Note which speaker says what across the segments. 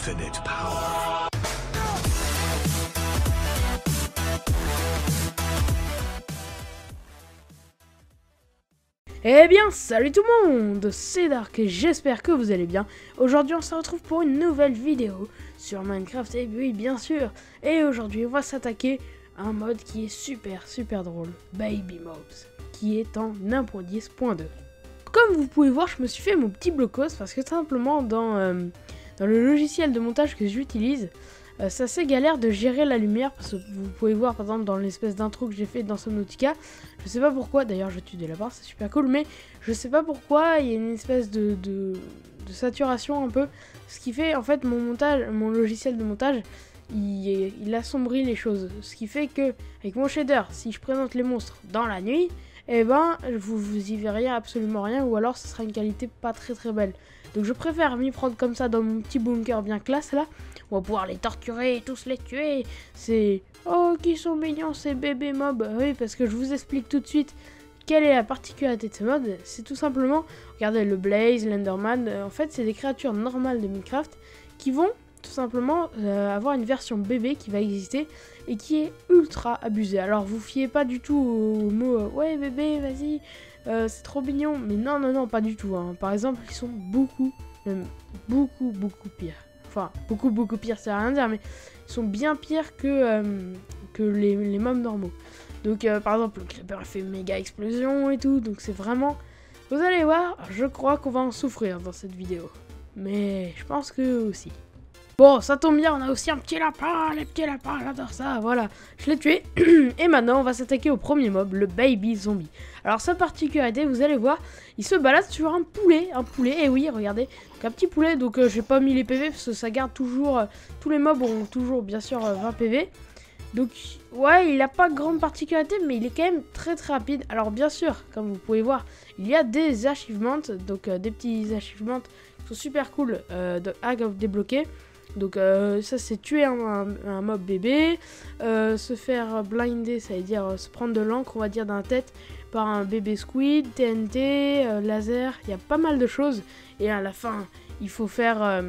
Speaker 1: infinite power.
Speaker 2: Eh bien, salut tout le monde, c'est Dark et j'espère que vous allez bien. Aujourd'hui, on se retrouve pour une nouvelle vidéo sur Minecraft, et oui, bien sûr. Et aujourd'hui, on va s'attaquer à un mode qui est super drôle, Baby Mobs, qui est en 1.10.2. Comme vous pouvez voir, je me suis fait mon petit blocos parce que simplement dans le logiciel de montage que j'utilise, c'est assez galère de gérer la lumière parce que vous pouvez voir par exemple dans l'espèce d'intro que j'ai fait dans Subnautica, je sais pas pourquoi, d'ailleurs je tue des lapins, c'est super cool, mais je sais pas pourquoi il y a une espèce de saturation un peu, ce qui fait en fait mon logiciel de montage il assombrit les choses, ce qui fait que avec mon shader, si je présente les monstres dans la nuit, et ben vous y verriez absolument rien, ou alors ce sera une qualité pas très belle. Donc je préfère m'y prendre comme ça dans mon petit bunker bien classe là. On va pouvoir les torturer et tous les tuer. C'est... Oh, qui sont mignons ces bébés mobs. Oui, parce que je vous explique tout de suite quelle est la particularité de ce mode. C'est tout simplement, regardez le Blaze, l'Enderman. En fait, c'est des créatures normales de Minecraft qui vont tout simplement avoir une version bébé qui va exister et qui est ultra abusée. Alors, vous fiez pas du tout au mot ouais, bébé, vas-y, c'est trop mignon. Mais non, pas du tout. Hein. Par exemple, ils sont beaucoup pires. Enfin, beaucoup pire, ça veut rien dire, mais ils sont bien pires que les mobs normaux. Donc, par exemple, le creeper fait méga explosion et tout, donc c'est vraiment... Vous allez voir, je crois qu'on va en souffrir dans cette vidéo. Mais je pense que aussi. Bon, ça tombe bien, on a aussi un petit lapin, les petits lapins, j'adore ça, voilà. Je l'ai tué, et maintenant on va s'attaquer au premier mob, le Baby Zombie. Alors sa particularité, vous allez voir, il se balade sur un poulet, et oui, regardez, donc un petit poulet, donc j'ai pas mis les PV, parce que ça garde toujours, tous les mobs ont toujours bien sûr 20 PV. Donc ouais, il a pas grande particularité, mais il est quand même très rapide. Alors bien sûr, comme vous pouvez voir, il y a des achievements, donc des petits achievements qui sont super cool à débloquer. Donc ça c'est tuer un mob bébé, se faire blinder, ça veut dire se prendre de l'encre on va dire dans la tête par un bébé squid, TNT, laser, il y a pas mal de choses. Et à la fin il faut faire,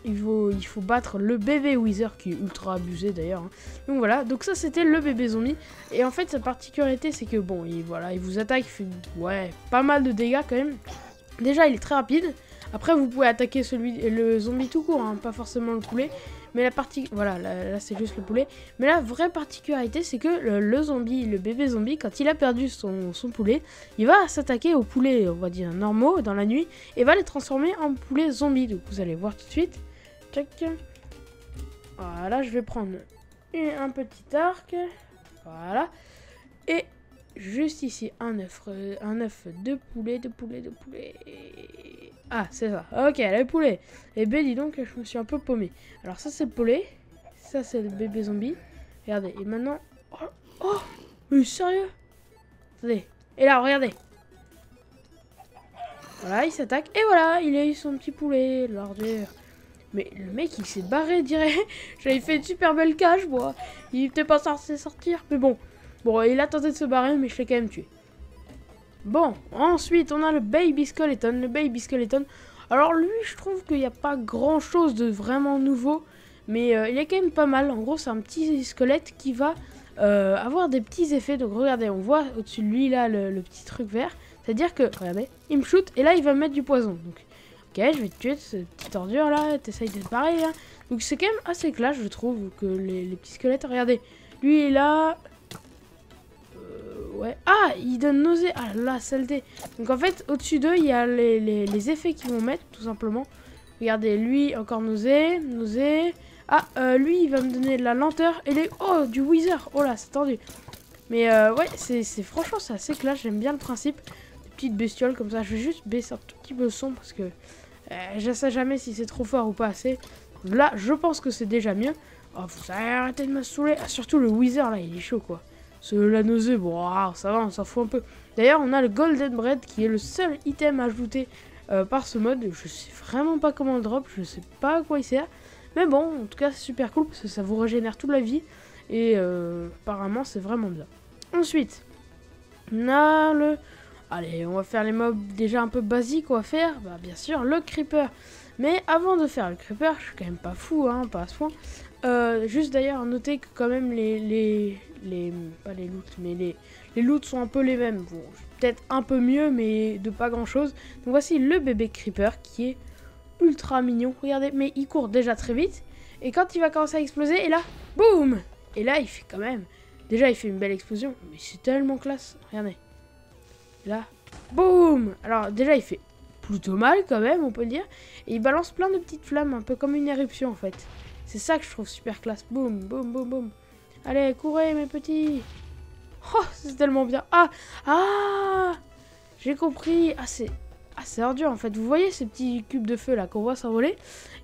Speaker 2: il faut battre le bébé Wither qui est ultra abusé d'ailleurs. Hein. Donc voilà, donc ça c'était le bébé zombie. Et en fait sa particularité c'est que bon, il vous attaque, il fait pas mal de dégâts quand même. Déjà il est très rapide. Après, vous pouvez attaquer le zombie tout court, hein, pas forcément le poulet. Mais la partie, voilà, là c'est juste le poulet. Mais la vraie particularité, c'est que le zombie, le bébé zombie, quand il a perdu son poulet, il va s'attaquer aux poulets, on va dire, normaux dans la nuit, et va les transformer en poulets zombies. Donc vous allez voir tout de suite. Check. Voilà, je vais prendre un petit arc. Voilà. Et juste ici, un œuf de poulet. Ah, c'est ça. Ok, le poulet. Et ben, dis donc, je me suis un peu paumé. Alors, ça, c'est le poulet. Ça, c'est le bébé zombie. Regardez. Et maintenant... Oh, mais sérieux? Attendez. Et là, regardez. Voilà, il s'attaque. Et voilà, il a eu son petit poulet. L'ordure. Mais le mec, il s'est barré, dirait. J'avais fait une super belle cage, moi. Il était pas censé sortir. Mais bon. Bon, il a tenté de se barrer, mais je l'ai quand même tué. Bon, ensuite, on a le Baby Skeleton. Le Baby Skeleton, alors lui, je trouve qu'il n'y a pas grand-chose de vraiment nouveau. Mais il est quand même pas mal. En gros, c'est un petit squelette qui va avoir des petits effets. Donc, regardez, on voit au-dessus de lui, là, le petit truc vert. C'est-à-dire que, regardez, il me shoot et là, il va me mettre du poison. Donc, ok, je vais te tuer cette petite ordure, là. T'essayes d'être pareil, hein. Donc, c'est quand même assez classe, je trouve, que les petits squelettes. Regardez, lui, il est là... Ouais. Ah, il donne nausée. Ah la saleté. Donc en fait, au-dessus d'eux, il y a les effets qu'ils vont mettre, tout simplement. Regardez, lui, encore nausée. Ah, lui, il va me donner de la lenteur. Et oh, du Wither. Oh là, c'est tendu. Mais ouais, c'est franchement, c'est assez classe. J'aime bien le principe. Des petites bestioles comme ça. Je vais juste baisser un tout petit peu le son parce que je sais jamais si c'est trop fort ou pas assez. Là, je pense que c'est déjà mieux. Oh, vous arrêtez de me saouler. Ah, surtout le Wither, là, il est chaud, quoi. La nausée, bon, ça va, on s'en fout un peu. D'ailleurs, on a le Golden Bread qui est le seul item ajouté par ce mode. Je sais vraiment pas comment le drop, je sais pas à quoi il sert. Mais bon, en tout cas, c'est super cool parce que ça vous régénère toute la vie. Et apparemment, c'est vraiment bien. Ensuite, on a le... Allez, on va faire les mobs déjà un peu basiques, on va faire, bah, bien sûr, le Creeper. Mais avant de faire le creeper, je suis quand même pas fou, hein, pas à ce point. Juste d'ailleurs, notez que quand même pas les loots, mais les loots sont un peu les mêmes. Bon, peut-être un peu mieux, mais de pas grand chose. Donc voici le bébé creeper qui est ultra mignon. Regardez, mais il court déjà très vite. Et quand il va commencer à exploser, et là, boum! Et là, il fait quand même... Déjà, il fait une belle explosion, mais c'est tellement classe. Regardez. Et là, boum! Alors déjà, il fait plutôt mal quand même, on peut le dire. Et il balance plein de petites flammes, un peu comme une éruption en fait. C'est ça que je trouve super classe. Boum, boum, boum, boum. Allez, courez mes petits. Oh, c'est tellement bien. Ah, j'ai compris. C'est dur en fait. Vous voyez ces petits cubes de feu là qu'on voit s'envoler?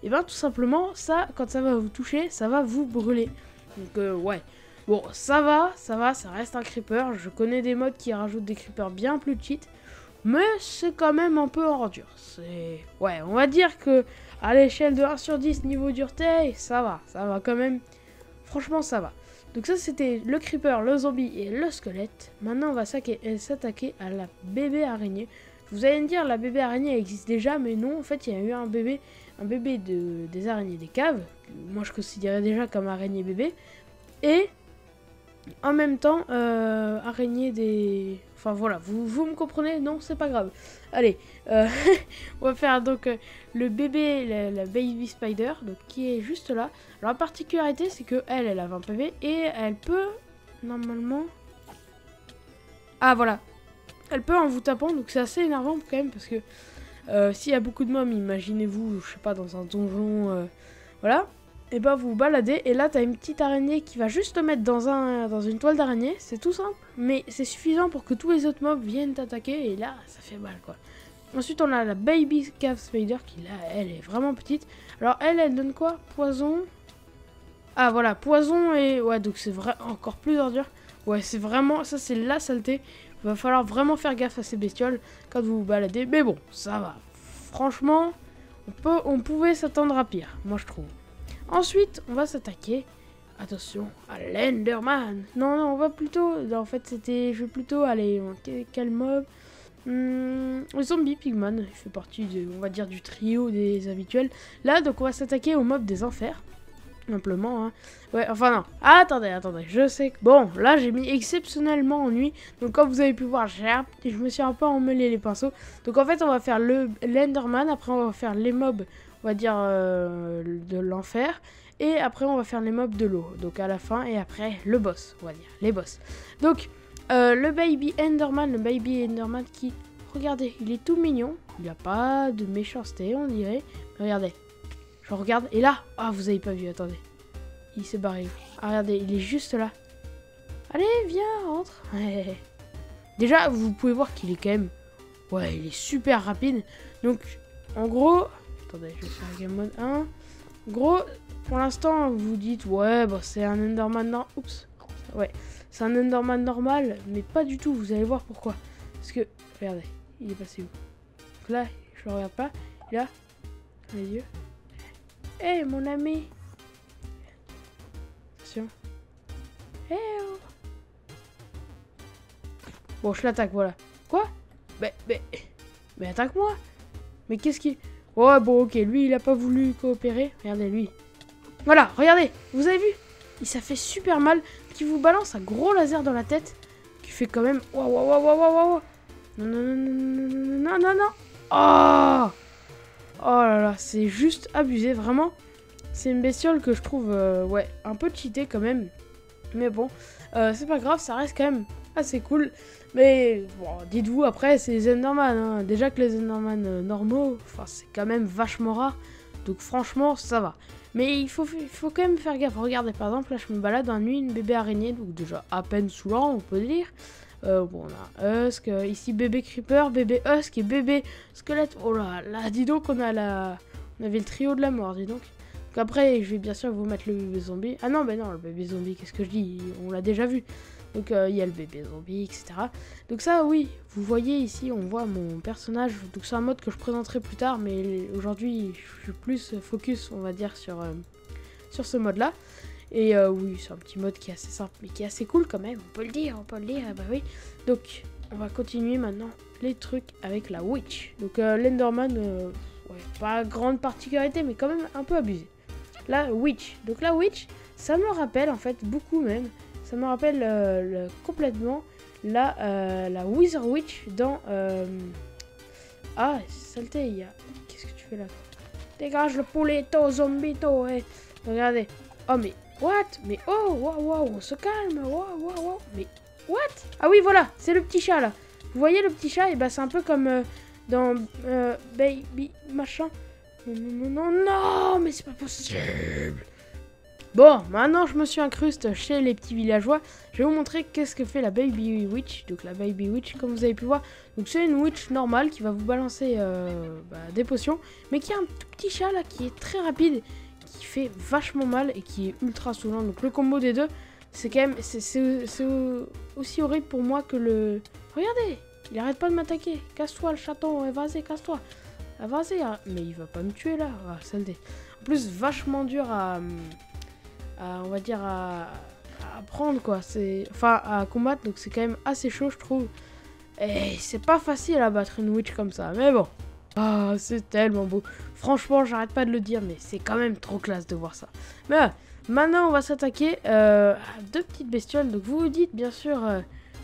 Speaker 2: Et bien tout simplement, ça, quand ça va vous toucher, ça va vous brûler. Donc ouais. Bon, ça va, ça reste un creeper. Je connais des mods qui rajoutent des creepers bien plus cheat. Mais c'est quand même un peu ordure. C'est... Ouais, on va dire que à l'échelle de 1 sur 10 niveau dureté, ça va quand même. Franchement, ça va. Donc ça, c'était le creeper, le zombie et le squelette. Maintenant, on va s'attaquer à la bébé araignée. Vous allez me dire, la bébé araignée existe déjà, mais non, en fait, il y a eu un bébé des araignées des caves. Moi, je considérais déjà comme araignée bébé. Et... en même temps, araignée des... Enfin voilà, vous me comprenez? Non, c'est pas grave. Allez, on va faire donc le bébé, la baby spider, donc qui est juste là. Alors la particularité, c'est que elle a 20 PV et elle peut, normalement... Ah voilà, elle peut en vous tapant, donc c'est assez énervant quand même, parce que s'il y a beaucoup de mobs, imaginez-vous, je sais pas, dans un donjon, voilà. Et bah vous baladez et là t'as une petite araignée qui va juste te mettre dans une toile d'araignée, c'est tout simple, mais c'est suffisant pour que tous les autres mobs viennent t'attaquer et là ça fait mal quoi. Ensuite on a la baby cave spider qui là elle est vraiment petite. Alors elle donne quoi? Poison. Ah voilà, poison et ouais donc c'est vrai encore plus ordure. Ouais c'est vraiment, ça c'est la saleté. Il va falloir vraiment faire gaffe à ces bestioles quand vous vous baladez, mais bon ça va. Franchement on pouvait s'attendre à pire, moi je trouve. Ensuite, on va s'attaquer, attention, à l'Enderman. Non, on va plutôt, en fait, je vais plutôt aller, quel mob? Le zombie pigman, il fait partie, on va dire, du trio des habituels. Là, donc, on va s'attaquer au mob des enfers, simplement, hein. Ouais, enfin, non, attendez, je sais que, bon, là, j'ai mis exceptionnellement en nuit. Donc, comme vous avez pu voir, je me suis un peu emmêlé les pinceaux. Donc, en fait, on va faire l'Enderman, après, on va faire les mobs, on va dire de l'enfer, et après on va faire les mobs de l'eau, donc à la fin, et après le boss, on va dire, les boss. Donc le baby Enderman qui, regardez, il est tout mignon, il n'y a pas de méchanceté on dirait, mais regardez, je regarde, et là, ah vous avez pas vu, attendez, il s'est barré, ah regardez, il est juste là, allez viens, rentre. Déjà vous pouvez voir qu'il est quand même, ouais il est super rapide, donc en gros, attendez, je vais faire game mode 1. En gros, pour l'instant, vous dites, ouais, bah, c'est un Enderman normal. Oups. Ouais, c'est un Enderman normal, mais pas du tout. Vous allez voir pourquoi. Parce que, regardez, il est passé où? Donc là, je le regarde pas. Et là, les yeux. Hé, mon ami. Attention. Hé, oh. Bon, je l'attaque, voilà. Quoi? Mais attaque-moi. Mais qu'est-ce qu'il... Ouais, bon, ok, lui, il a pas voulu coopérer. Regardez, lui. Voilà, regardez, vous avez vu? Ça fait super mal. Qui vous balance un gros laser dans la tête. Qui fait quand même... Waouh. Non. Oh là là, c'est juste abusé, vraiment. C'est une bestiole que je trouve, ouais, un peu cheatée quand même. Mais bon, c'est pas grave, ça reste quand même assez cool. Mais bon, dites-vous après, c'est les Enderman. Hein. Déjà que les Enderman normaux, c'est quand même vachement rare. Donc franchement, ça va. Mais il faut quand même faire gaffe. Regardez, par exemple, là je me balade en nuit, une bébé araignée. Donc déjà à peine saoulant, on peut dire. Bon, on a Husk, ici bébé creeper, bébé Husk et bébé squelette. Oh là, là, dis donc, on avait le trio de la mort, dis donc. Donc après, je vais bien sûr vous mettre le bébé zombie. Ah non, ben non, le bébé zombie, qu'est-ce que je dis? On l'a déjà vu. Donc il y a le bébé zombie, etc. Donc ça, oui, vous voyez ici, on voit mon personnage. Donc c'est un mode que je présenterai plus tard, mais aujourd'hui, je suis plus focus, on va dire, sur ce mode-là. Et oui, c'est un petit mode qui est assez simple, mais qui est assez cool quand même, on peut le dire, bah oui. Donc, on va continuer maintenant les trucs avec la Witch. Donc l'Enderman, ouais, pas grande particularité, mais quand même un peu abusé. La Witch. Donc la Witch, ça me rappelle en fait beaucoup même. Ça me rappelle complètement la Wither Witch dans... Ah, saleté, il y a... Qu'est-ce que tu fais là? Dégage le pouletto, zombito, eh. Regardez. Oh, mais... What? Mais oh, waouh, on se calme. Waouh. Mais... What? Ah oui, voilà, c'est le petit chat là. Vous voyez le petit chat? Et bah c'est un peu comme dans Baby machin. Non, mais c'est pas possible. Bon, maintenant je me suis incruste chez les petits villageois. Je vais vous montrer qu'est-ce que fait la Baby Witch. Donc la Baby Witch, comme vous avez pu voir, donc c'est une witch normale qui va vous balancer des potions, mais qui a un tout petit chat là qui est très rapide, qui fait vachement mal et qui est ultra saoulant. Donc le combo des deux, c'est quand même c'est aussi horrible pour moi que le... Regardez, il arrête pas de m'attaquer. Casse-toi le chaton, vas-y, casse-toi. Vas-y, mais il va pas me tuer là. Ah, saleté. En plus, vachement dur on va dire à prendre quoi, enfin à combattre, donc c'est quand même assez chaud je trouve. Et c'est pas facile à battre une witch comme ça, mais bon. Ah, c'est tellement beau. Franchement, j'arrête pas de le dire, mais c'est quand même trop classe de voir ça. Mais maintenant, on va s'attaquer à deux petites bestioles. Donc vous vous dites bien sûr,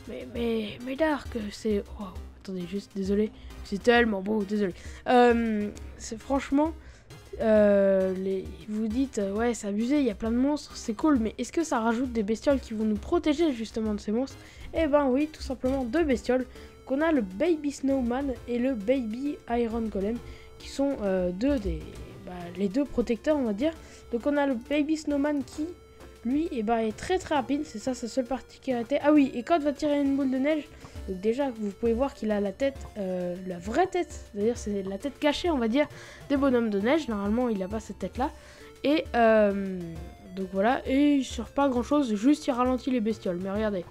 Speaker 2: mais Dark, c'est... Oh, attendez, juste, désolé. C'est tellement beau, désolé. C'est franchement... vous dites ouais c'est abusé, il y a plein de monstres, c'est cool, mais est-ce que ça rajoute des bestioles qui vont nous protéger justement de ces monstres? Eh ben oui, tout simplement deux bestioles. Qu'on a le Baby Snowman et le Baby Iron Golem qui sont les deux protecteurs on va dire. Donc on a le Baby Snowman qui lui est très rapide, c'est ça sa seule particularité. Ah oui, et quand il va tirer une boule de neige, donc déjà vous pouvez voir qu'il a la tête, la vraie tête, c'est-à-dire c'est la tête cachée on va dire des bonhommes de neige. Normalement il n'a pas cette tête là. Et donc voilà, et il sert pas à grand chose, juste il ralentit les bestioles. Mais regardez,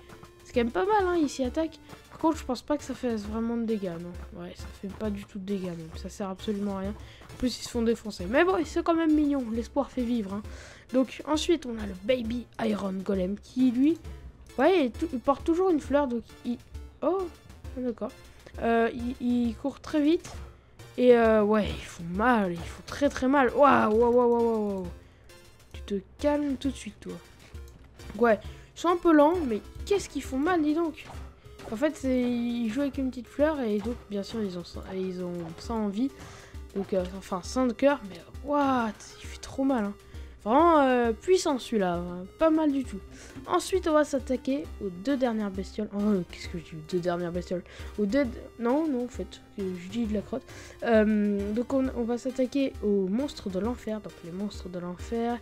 Speaker 2: c'est quand même pas mal hein, il s'y attaque. Par contre je pense pas que ça fasse vraiment de dégâts, non. Ouais, ça fait pas du tout de dégâts même, ça sert absolument à rien. En plus ils se font défoncer, mais bon c'est quand même mignon, l'espoir fait vivre hein. Donc ensuite on a le Baby Iron Golem qui lui, ouais il porte toujours une fleur, donc il... Oh, d'accord. Il court très vite. Et ouais, ils font mal. Ils font très mal. Waouh. Tu te calmes tout de suite, toi. Ouais, ils sont un peu lents, mais qu'est-ce qu'ils font mal, dis donc. En fait, ils jouent avec une petite fleur. Et donc, bien sûr, ils ont ça en vie. Donc, enfin, 100 de cœur. Mais what, il fait trop mal, hein. Vraiment puissant celui-là, hein. Pas mal du tout. Ensuite, on va s'attaquer aux deux dernières bestioles. Oh, qu'est-ce que je dis, deux dernières bestioles? Non, en fait, je dis de la crotte. Donc, on va s'attaquer aux monstres de l'enfer. Donc, les monstres de l'enfer.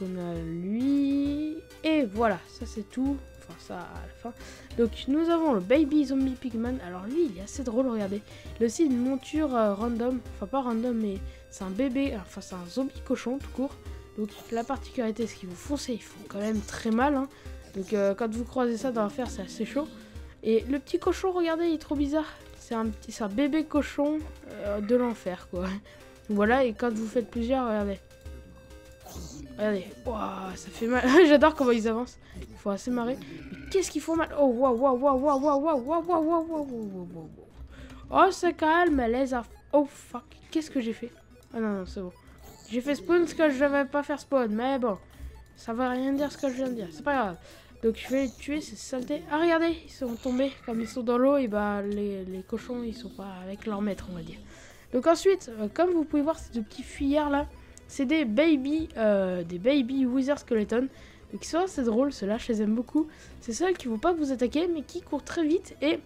Speaker 2: Donc, on a lui. Et voilà, ça c'est tout. Enfin, ça à la fin. Donc, nous avons le Baby Zombie Pigman. Alors, lui, il est assez drôle, regardez. Il a aussi une monture random. Enfin, pas random, mais c'est un bébé. Enfin, c'est un zombie cochon, tout court. Donc la particularité, c'est qu'ils vous foncent, ils font quand même très mal. Hein. Donc quand vous croisez ça dans l'enfer, c'est assez chaud. Et le petit cochon, regardez, il est trop bizarre. C'est un bébé cochon de l'enfer, quoi. Voilà, et quand vous faites plusieurs, regardez. Regardez, wow, ça fait mal. J'adore comment ils avancent. Il faut assez marrer. Mais qu'est-ce qu'ils font mal? Oh, waouh. Oh, ça calme, les affres. Oh, fuck. Qu'est-ce que j'ai fait? Ah non, c'est bon. J'ai fait spawn ce que je devais pas faire spawn, mais bon, ça va rien dire ce que je viens de dire, c'est pas grave. Donc je vais les tuer, ces saletés. Ah regardez, ils sont tombés, comme ils sont dans l'eau, et bah les cochons ils sont pas avec leur maître on va dire. Donc ensuite, comme vous pouvez voir ces deux petits fuyards là, c'est des baby Wither Skeleton. Donc ils sont assez drôles, ceux-là je les aime beaucoup. C'est ceux qui vont pas vous attaquer mais qui courent très vite. Et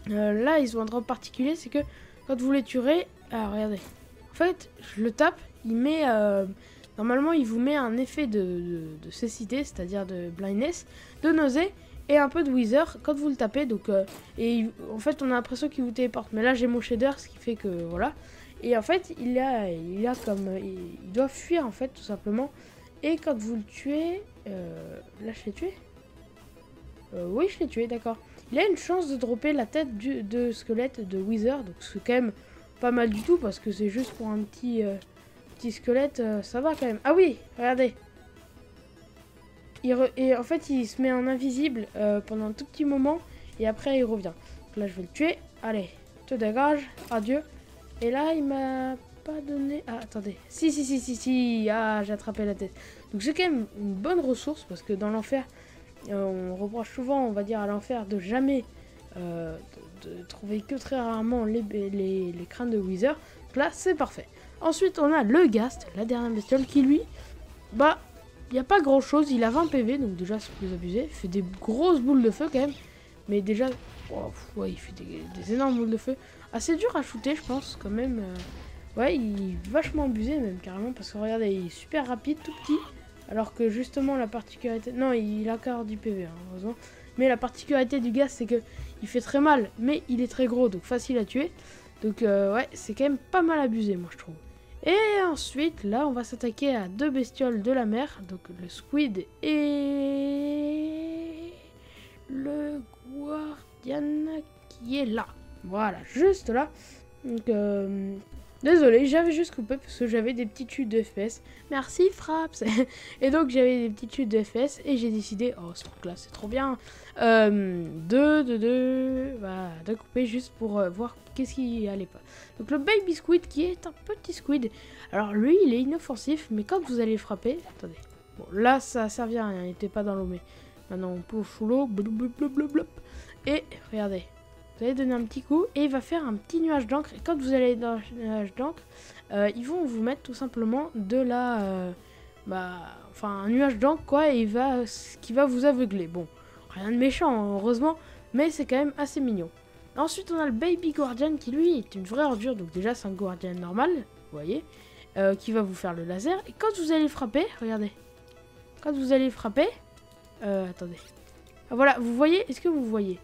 Speaker 2: là ils ont un drop particulier, c'est que quand vous les tuerez, ah regardez, en fait je le tape. Il met, normalement il vous met un effet de cécité, c'est-à-dire de blindness, de nausée et un peu de wither quand vous le tapez. Donc, en fait on a l'impression qu'il vous téléporte. Mais là j'ai mon shader, ce qui fait que voilà. Et en fait il doit fuir en fait tout simplement. Et quand vous le tuez, là je l'ai tué. Oui je l'ai tué, d'accord. Il a une chance de dropper la tête de squelette de wither, donc c'est quand même pas mal du tout parce que c'est juste pour un petit squelette, ça va quand même. Ah oui, regardez. Et en fait, il se met en invisible pendant un tout petit moment. Et après, il revient. Donc là, je vais le tuer. Allez, te dégage. Adieu. Et là, il m'a pas donné... Ah, attendez. Si. Ah, j'ai attrapé la tête. Donc j'ai quand même une bonne ressource parce que dans l'enfer, on reproche souvent, on va dire, à l'enfer de jamais de trouver que très rarement les crânes de Wither. Donc là, c'est parfait. Ensuite, on a le Ghast, la dernière bestiole, qui lui, bah, il n'y a pas grand chose. Il a 20 PV, donc déjà, c'est plus abusé. Il fait des grosses boules de feu quand même. Mais déjà, oh, ouais, il fait des énormes boules de feu. Assez dur à shooter, je pense, quand même. Ouais, il est vachement abusé, même carrément. Parce que regardez, il est super rapide, tout petit. Alors que justement, la particularité. Non, il a encore 10 PV, hein, heureusement. Mais la particularité du Ghast, c'est que il fait très mal, mais il est très gros, donc facile à tuer. Donc, ouais, c'est quand même pas mal abusé, moi, je trouve. Et ensuite, là, on va s'attaquer à 2 bestioles de la mer. Donc, le Squid et le Guardian qui est là. Voilà, juste là. Donc, désolé, j'avais juste coupé parce que j'avais des petites chutes de FPS. Merci, Fraps. Et donc, j'avais des petites chutes de FPS et j'ai décidé, oh, ce truc-là, c'est trop bien, de couper juste pour voir qu'est-ce qui allait pas. Donc, le Baby Squid qui est un petit squid. Alors, lui, il est inoffensif, mais quand vous allez le frapper, attendez. Bon, là, ça a servi à rien, il n'était pas dans l'eau, mais maintenant, on plonge sous l'eau. Et regardez. Vous allez donner un petit coup et il va faire un petit nuage d'encre. Et quand vous allez dans le nuage d'encre, ils vont vous mettre tout simplement de la... un nuage d'encre quoi, et qui va vous aveugler. Bon, rien de méchant heureusement, mais c'est quand même assez mignon. Ensuite on a le Baby Guardian qui lui est une vraie ordure. Donc déjà c'est un Guardian normal, vous voyez, qui va vous faire le laser. Et quand vous allez frapper, regardez. Quand vous allez frapper... attendez. Ah, voilà, vous voyez, est-ce que vous voyez?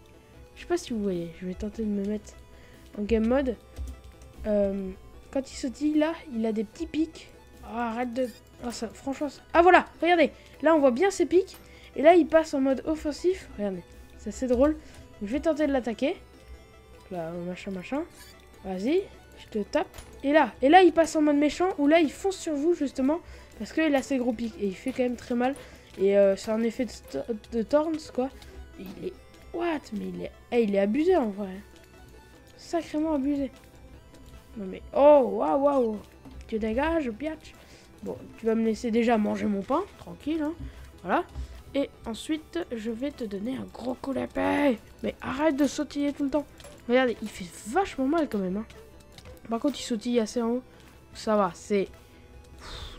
Speaker 2: Je sais pas si vous voyez, je vais tenter de me mettre en game mode. Quand il sautille là, il a des petits pics. Oh, arrête de... Oh, ça, franchement... Ah voilà, regardez. Là on voit bien ses pics. Et là il passe en mode offensif. Regardez, c'est assez drôle. Donc, je vais tenter de l'attaquer. Là, machin. Vas-y, je te tape. Et là il passe en mode méchant. Où là il fonce sur vous justement. Parce qu'il a ses gros pics. Et il fait quand même très mal. Et c'est un effet de Thorns quoi. Et il est... What? Mais il est abusé en vrai. Sacrément abusé. Non mais... Oh, waouh. Tu dégages, biatch. Bon, tu vas me laisser déjà manger mon pain. Tranquille, hein. Voilà. Et ensuite, je vais te donner un gros coup d'épée. Mais arrête de sautiller tout le temps. Regardez, il fait vachement mal quand même, hein. Par contre, il sautille assez en haut. Ça va, c'est...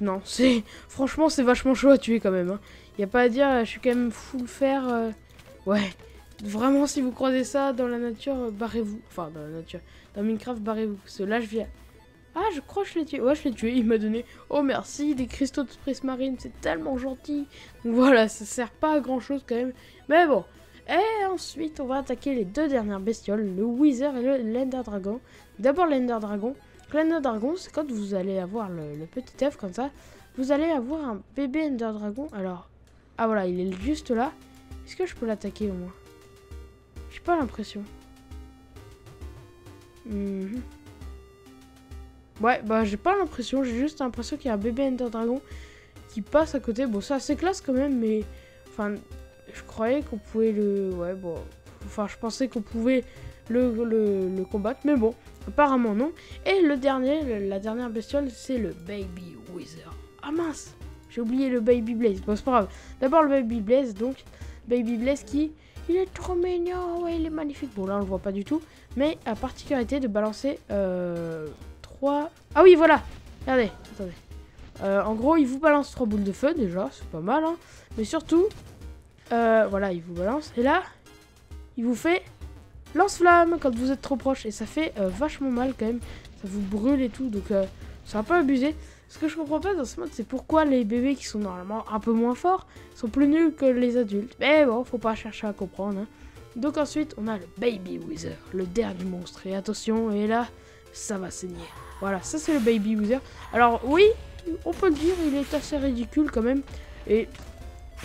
Speaker 2: Non, c'est... Franchement, c'est vachement chaud à tuer quand même, hein. Y a pas à dire, je suis quand même full fer. Ouais. Vraiment, si vous croisez ça dans la nature, barrez-vous. Enfin, dans la nature. Dans Minecraft, barrez-vous. Parce que là, je viens... Ah, je crois que je l'ai tué. Ouais, je l'ai tué. Il m'a donné... Oh, merci, des cristaux de prismarine. C'est tellement gentil. Donc voilà, ça sert pas à grand-chose quand même. Mais bon. Et ensuite, on va attaquer les 2 dernières bestioles. Le Wither et le l'Ender Dragon. D'abord, l'Ender Dragon. L'Ender Dragon, c'est quand vous allez avoir le petit œuf comme ça. Vous allez avoir un bébé Ender Dragon. Alors... Ah, voilà, il est juste là. Est-ce que je peux l'attaquer au moins? J'ai pas l'impression. Ouais, bah j'ai pas l'impression. J'ai juste l'impression qu'il y a un bébé Ender Dragon qui passe à côté. Bon, c'est assez classe quand même, mais... Enfin, je croyais qu'on pouvait le... Ouais, bon... Enfin, je pensais qu'on pouvait le combattre, mais bon, apparemment non. Et le dernier, la dernière bestiole, c'est le Baby Wither. Ah mince, j'ai oublié le Baby Blaze. Bon, c'est pas grave. D'abord le Baby Blaze, donc... Baby Blaze qui... Il est trop mignon, ouais, il est magnifique. Bon, là, on le voit pas du tout. Mais la particularité de balancer 3... Ah oui, voilà. Regardez, attendez. En gros, il vous balance 3 boules de feu, déjà. C'est pas mal, hein. Mais surtout, voilà, il vous balance. Et là, il vous fait lance-flamme quand vous êtes trop proche. Et ça fait vachement mal, quand même. Ça vous brûle et tout. Donc, c'est un peu abusé. Ce que je comprends pas dans ce mode, c'est pourquoi les bébés qui sont normalement un peu moins forts sont plus nuls que les adultes. Mais bon, faut pas chercher à comprendre, hein. Donc ensuite, on a le Baby Wither, le dernier monstre. Et attention, et là, ça va saigner. Voilà, ça c'est le Baby Wither. Alors oui, on peut le dire, il est assez ridicule quand même. Et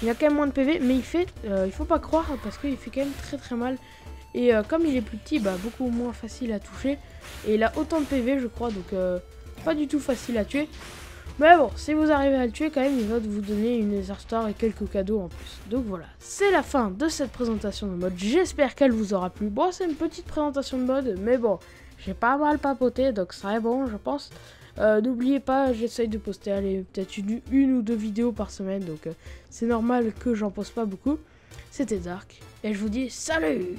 Speaker 2: il a quand même moins de PV, mais il faut pas croire parce qu'il fait quand même très très mal. Et comme il est plus petit, bah beaucoup moins facile à toucher. Et il a autant de PV, je crois, donc... pas du tout facile à tuer. Mais bon, si vous arrivez à le tuer quand même, il va vous donner une Nether Star et quelques cadeaux en plus. Donc voilà, c'est la fin de cette présentation de mode. J'espère qu'elle vous aura plu. Bon, c'est une petite présentation de mode, mais bon, j'ai pas mal papoté, donc c'est bon, je pense. N'oubliez pas, j'essaye de poster peut-être une ou deux vidéos par semaine, donc c'est normal que j'en poste pas beaucoup. C'était Dark, et je vous dis salut!